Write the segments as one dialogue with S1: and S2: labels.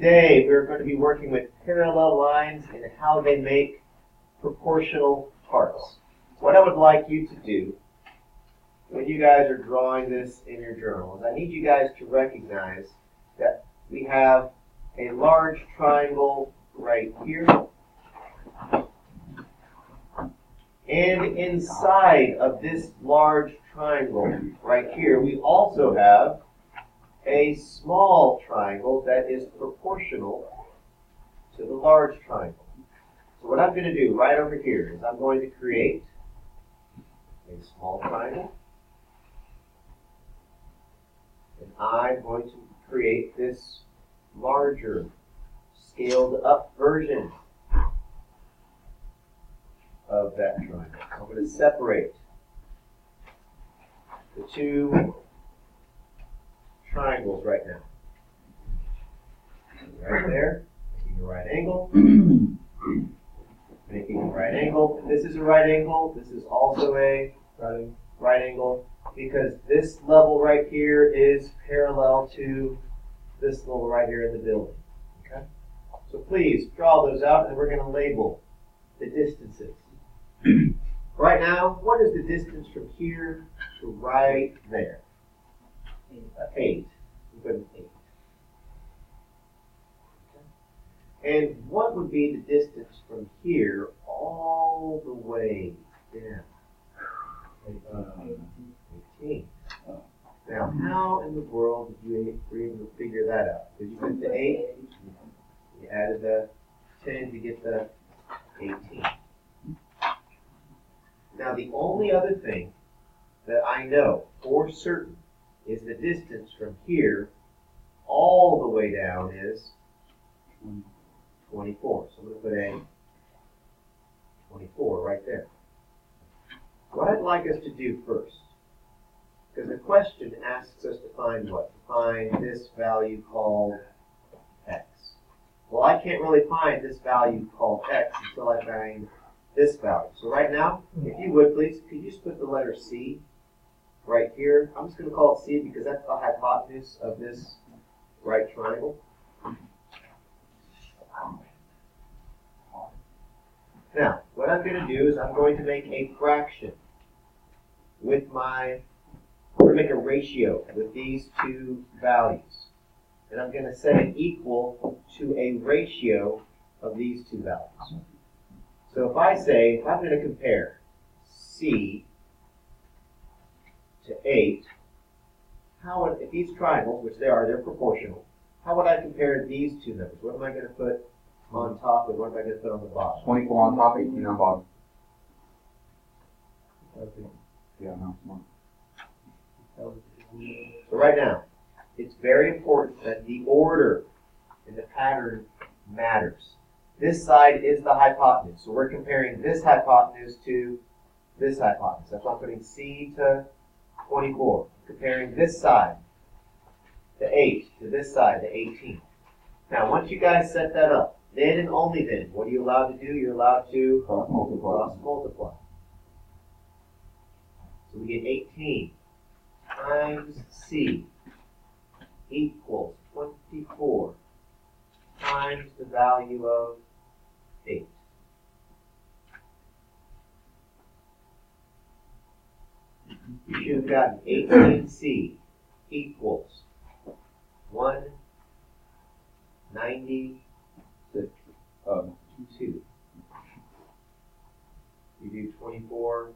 S1: Today we're going to be working with parallel lines and how they make proportional parts. What I would like you to do when you guys are drawing this in your journal is I need you guys to recognize that we have a large triangle right here. And inside of this large triangle right here, we also have a small triangle that is proportional to the large triangle. So what I'm going to do right over here is I'm going to create a small triangle. And I'm going to create this larger, scaled up version of that triangle. I'm going to separate the two triangles right now. Right there, making a right angle. Making a right angle. This is a right angle. This is also a right angle because this level right here is parallel to this level right here in the building. Okay? So please draw those out and we're going to label the distances. Right now, what is the distance from here to right there? 8. We put an 8. Okay. And what would be the distance from here all the way down? 18. Now, how in the world did you were able to figure that out? Did you put the 8? You added the 10 to get the 18. Now, the only other thing that I know for certain is the distance from here all the way down is 24. So I'm going to put a 24 right there. What I'd like us to do first, because the question asks us to find what? To find this value called x. Well, I can't really find this value called x until I find this value. So right now, if you would please, could you just put the letter C right here? I'm just going to call it C because that's the hypotenuse of this right triangle. Now, what I'm going to do is I'm going to make a fraction with I'm going to make a ratio with these two values. And I'm going to set it equal to a ratio of these two values. So if I'm going to compare C to 8, if these triangles, which they are, they're proportional, how would I compare these two numbers? What am I going to put on top and what am I going to put on the bottom?
S2: 24 on top, 18 on bottom. Yeah, no, smart.
S1: So right now, it's very important that the order and the pattern matters. This side is the hypotenuse. So we're comparing this hypotenuse to this hypotenuse. That's why I'm putting C to 24. Comparing this side, the 8, to this side, the 18. Now, once you guys set that up, then and only then, what are you allowed to do? You're allowed to
S2: Cross
S1: multiply. So we get 18 times C equals 24 times the value of 8. You should have gotten 18C equals 192. You do 24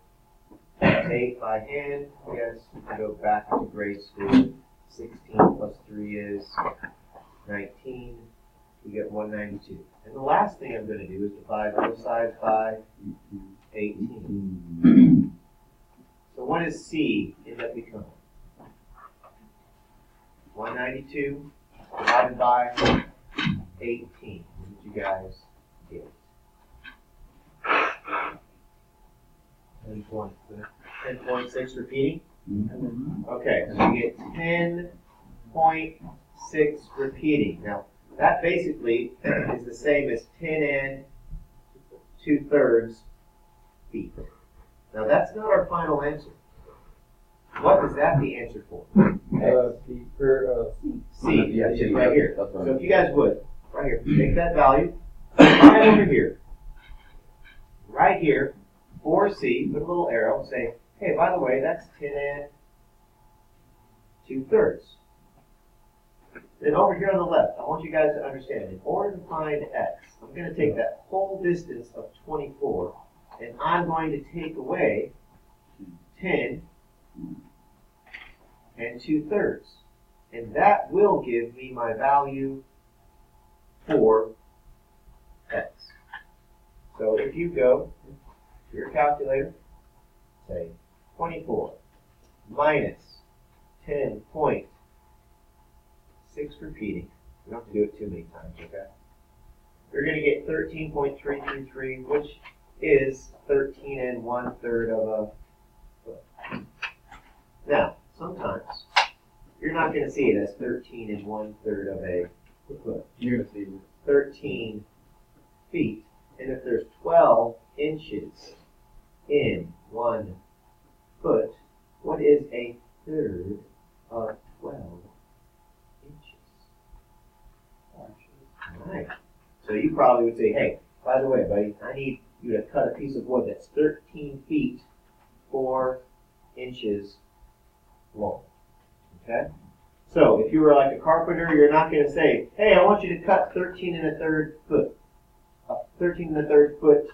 S1: times 8 by hand. Yes, you can go back to grade school. 16 plus 3 is 19. We get 192. And the last thing I'm going to do is divide both sides by 18. So what does C end up becoming? 192 divided by 18. What did you guys get? 10.6 repeating? Okay, so you get 10.6 repeating. Now, that basically is the same as 10 2/3 feet. Now, that's not our final answer. What is that the answer for? C, which is right here. So if you guys would, here. Take that value, right over here. Right here, 4C, put a little arrow, say, hey, by the way, that's 10 2/3. Then over here on the left, I want you guys to understand, in order to find x, I'm going to take that whole distance of 24, and I'm going to take away 10 2/3. And that will give me my value for x. So if you go to your calculator, say 24 minus 10.6 repeating. We don't have to do it too many times, okay? You're going to get 13.333, which is 13 1/3 of a foot. Now, sometimes you're not going to see it as 13 1/3 of a foot.
S2: You're gonna see
S1: 13 feet. And if there's 12 inches in 1 foot, what is a third of 12 inches? All right. So you probably would say, hey, by the way, buddy, I need you to cut a piece of wood that's 13 feet 4 inches long. Okay? So if you were like a carpenter, you're not going to say, hey, I want you to cut 13 1/3 foot. 13 1/3 foot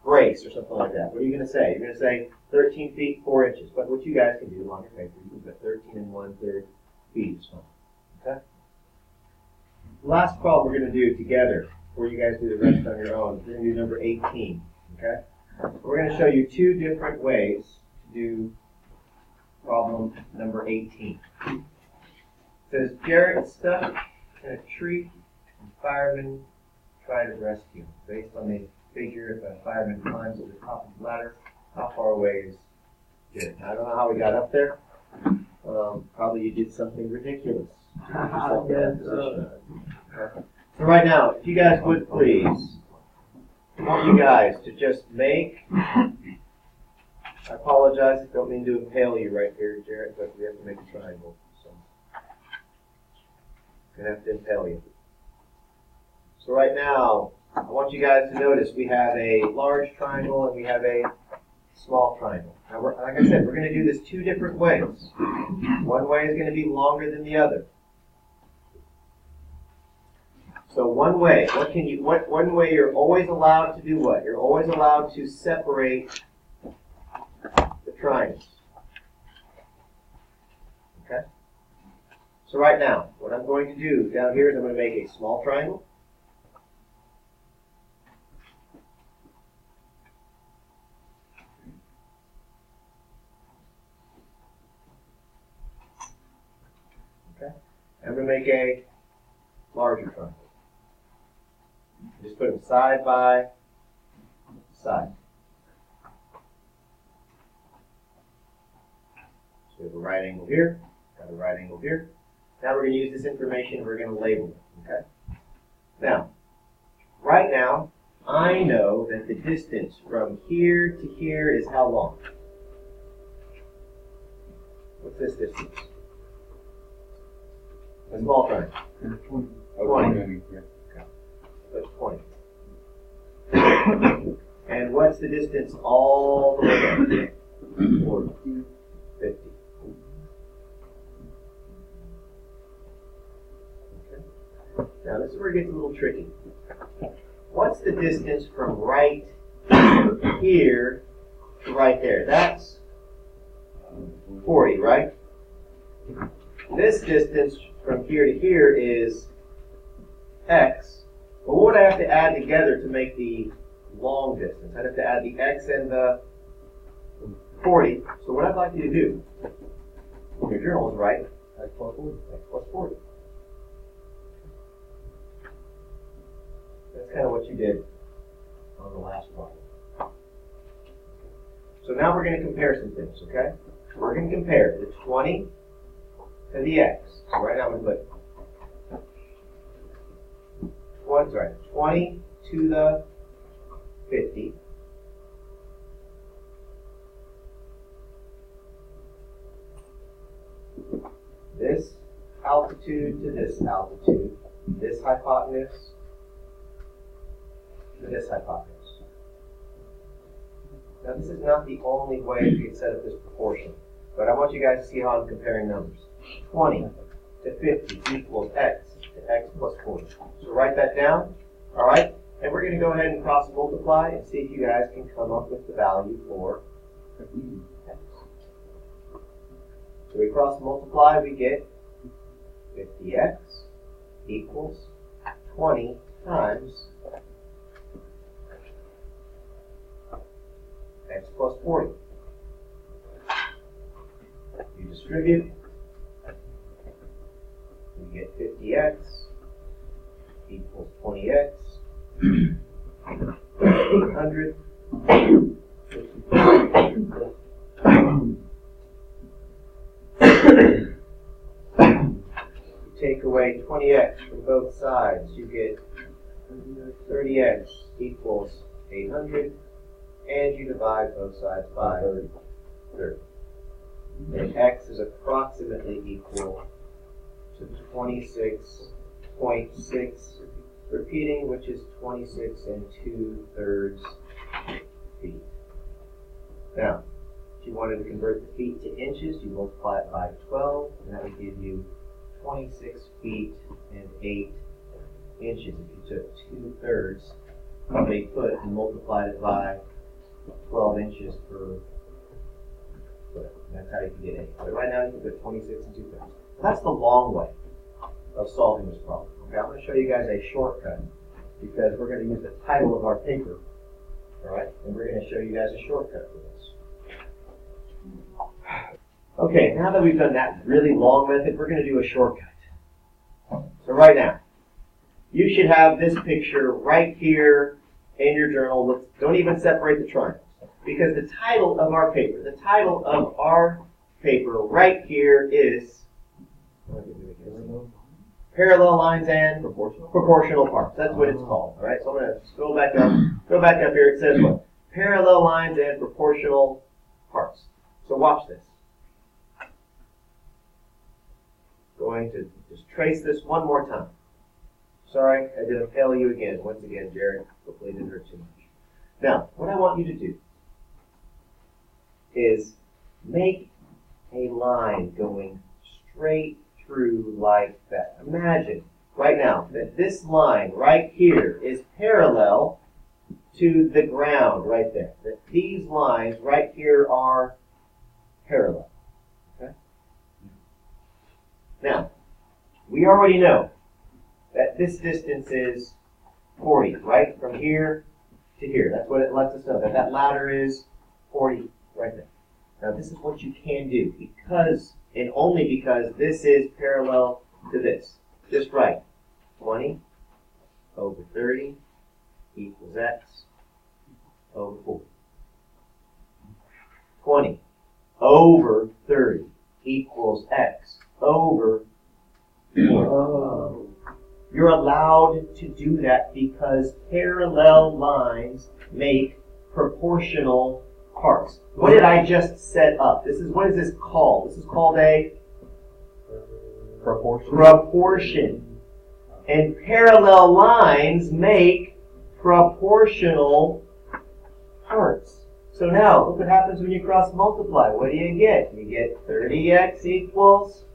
S1: brace or something like that. What are you going to say? You're going to say 13 feet 4 inches. But what you guys can do on your paper, you can put 13 1/3 feet is fine. Okay? Last problem we're going to do together before you guys do the rest on your own. We're going to do number 18. Okay? We're going to show you two different ways to do problem number 18. It says Jared is stuck in a tree and firemen try to rescue him. Based on the figure, if a fireman climbs to the top of the ladder, how far away is Jared? I don't know how we got up there. Probably you did something ridiculous. So right now, if you guys would please, I want you guys to just make, I apologize, I don't mean to impale you right here, Jared, but we have to make a triangle. So I'm going to have to impale you. So right now, I want you guys to notice we have a large triangle and we have a small triangle. Now, like I said, we're going to do this two different ways. One way is going to be longer than the other. So one way, one way you're always allowed to do what? You're always allowed to separate the triangles. Okay? So right now, what I'm going to do down here is I'm going to make a small triangle. Okay? I'm going to make a larger triangle. Just put them side by side. So we have a right angle here, got a right angle here. Now we're going to use this information and we're going to label it. Okay? Now, right now, I know that the distance from here to here is how long? What's this distance? A small triangle. 20. That's 20. And what's the distance all the way down? 40, 50. Okay. Now this is where it gets a little tricky. What's the distance from right here to right there? That's 40, right? This distance from here to here is x. But what would I have to add together to make the long distance? I'd have to add the x and the 40. So what I'd like you to do, when your journal is right, x plus 40. X plus 40. That's kind of what you did on the last problem. So now we're going to compare some things, okay? We're going to compare the 20 to the x. So right now I'm going to put 20 to the 50. This altitude to this altitude. this hypotenuse to this hypotenuse. Now this is not the only way we can set up this proportion, but I want you guys to see how I'm comparing numbers. 20 to 50 equals x to x plus 40. So write that down, all right? And we're going to go ahead and cross multiply and see if you guys can come up with the value for x. So we cross multiply, we get 50x equals 20 times x plus 40. You distribute, you get 50x equals 20x, 800. Take away 20x from both sides, you get 30x equals 800, and you divide both sides by 30. And x is approximately equal to 26.6, repeating, which is 26 2/3 feet. Now, if you wanted to convert the feet to inches, you multiply it by 12, and that would give you 26 feet and 8 inches. If you took 2/3 of a foot and multiplied it by 12 inches per foot, that's how you can get 8. But right now you can put 26 2/3. That's the long way of solving this problem. Okay, I'm going to show you guys a shortcut because we're going to use the title of our paper, all right? And we're going to show you guys a shortcut for this. Okay, now that we've done that really long method, we're going to do a shortcut. So right now, you should have this picture right here in your journal. Don't even separate the triangles, because the title of our paper, right here is Parallel Lines and Proportional Parts. That's what it's called. All right, so I'm going to scroll back up here. It says what? Parallel Lines and Proportional Parts. So watch this. Going to just trace this one more time. Sorry, I did fail you again. Once again, Jared. Hopefully it didn't hurt too much. Now, what I want you to do is make a line going straight through like that. Imagine right now that this line right here is parallel to the ground right there. That these lines right here are parallel. Okay? Now, we already know that this distance is 40, right? From here to here. That's what it lets us know, that that ladder is 40 right there. Now, this is what you can do because, and only because, this is parallel to this. Just write 20 over 30 equals x over 40. 20 over 30 equals x over 40. You're allowed to do that because parallel lines make proportional parts. What did I just set up? What is this called? This is called a proportion. And parallel lines make proportional parts. So now, look what happens when you cross multiply. What do you get? You get 30x equals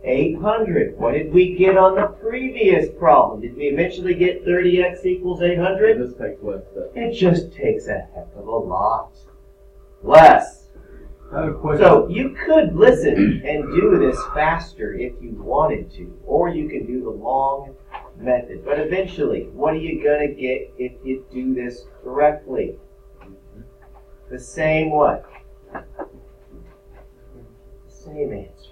S1: 800. What did we get on the previous problem? Did we eventually get 30x equals 800?
S3: This takes less steps.
S1: It just takes a heck of a lot less.
S3: I have a question.
S1: So you could listen and do this faster if you wanted to, or you can do the long method. But eventually, what are you going to get if you do this correctly? The same what? Same answer.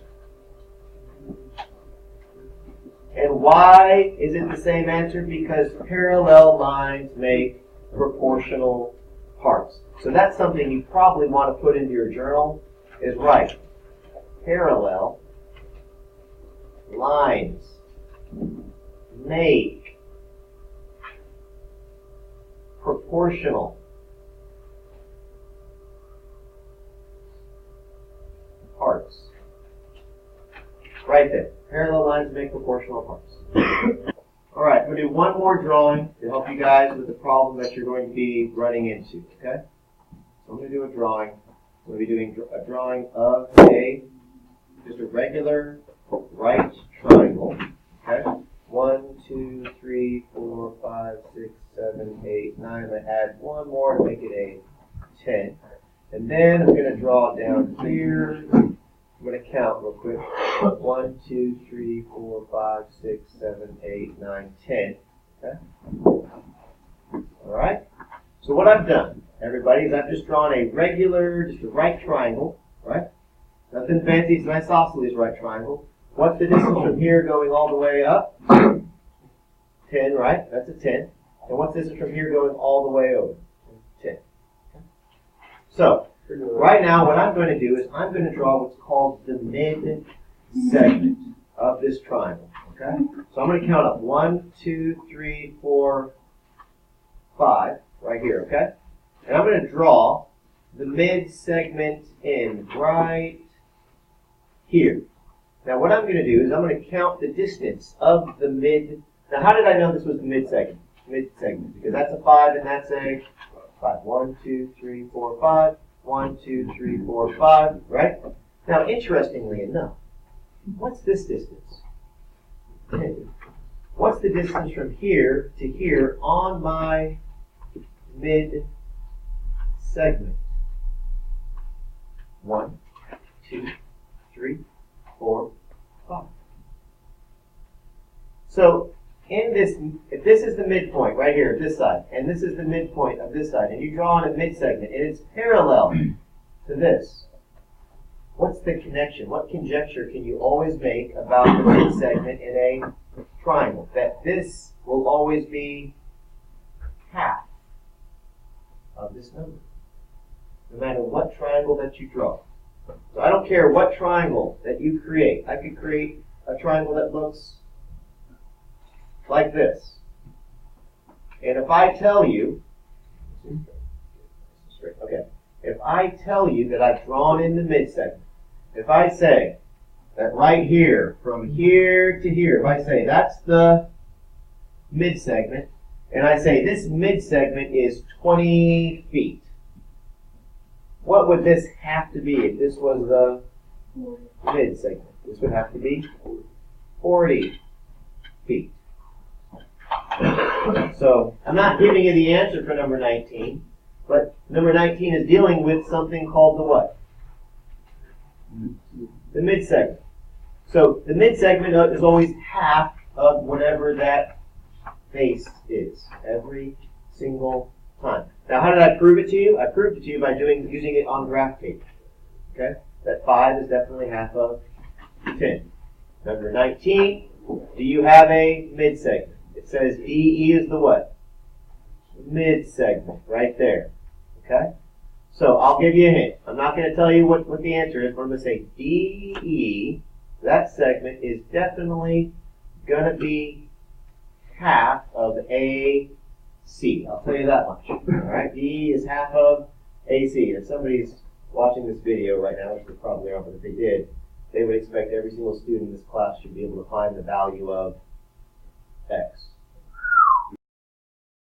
S1: And why is it the same answer? Because parallel lines make proportional parts. So that's something you probably want to put into your journal, is write parallel lines make proportional parts. Right there. Parallel lines make proportional parts. All right, I'm going to do one more drawing to help you guys with the problem that you're going to be running into, okay? So I'm going to do a drawing. I'm going to be doing a drawing of just a regular right triangle, okay? 1, 2, 3, 4, 5, 6, 7, 8, 9. I add one more to make it a 10. And then I'm going to draw down here. I'm going to count real quick. 1, 2, 3, 4, 5, 6, 7, 8, 9, 10. Okay? All right? So what I've done, everybody, is I've just drawn a regular, just a right triangle, right? Nothing fancy, it's an isosceles right triangle. What's the distance from here going all the way up? 10, right? That's a 10. And what's the distance from here going all the way over? 10. Okay? So, right now, what I'm going to do is I'm going to draw what's called the mid-segment of this triangle. Okay? So I'm going to count up 1, 2, 3, 4, 5, right here, okay? And I'm going to draw the mid-segment in right here. Now what I'm going to do is I'm going to count the distance of the mid. Now how did I know this was the mid-segment? Mid-segment, because that's a 5 and that's a 5. 1, 2, 3, 4, 5. 1, 2, 3, 4, 5, right? Now, interestingly enough, what's this distance? 10. What's the distance from here to here on my mid-segment? 1, 2, 3, 4, 5. So, in this, if this is the midpoint right here, this side, and this is the midpoint of this side, and you draw on a mid-segment, and it's parallel to this, what's the connection? What conjecture can you always make about the mid-segment in a triangle? That this will always be half of this number, no matter what triangle that you draw. So I don't care what triangle that you create. I could create a triangle that looks like this. And if I tell you, okay, if I tell you that I've drawn in the mid-segment, if I say that right here, from here to here, if I say that's the mid-segment, and I say this mid-segment is 20 feet, what would this have to be if this was the mid-segment? This would have to be 40 feet. So, I'm not giving you the answer for number 19, but number 19 is dealing with something called the what? The mid-segment. So, the mid-segment is always half of whatever that base is, every single time. Now, how did I prove it to you? I proved it to you by using it on graph paper. Okay? That 5 is definitely half of 10. Number 19, do you have a mid-segment? It says DE is the what? Mid-segment, right there. Okay? So I'll give you a hint. I'm not going to tell you what the answer is, but I'm going to say DE, that segment is definitely going to be half of AC. I'll tell you that much. Alright? DE is half of AC. If somebody's watching this video right now, which they probably are, but if they did, they would expect every single student in this class should be able to find the value of X.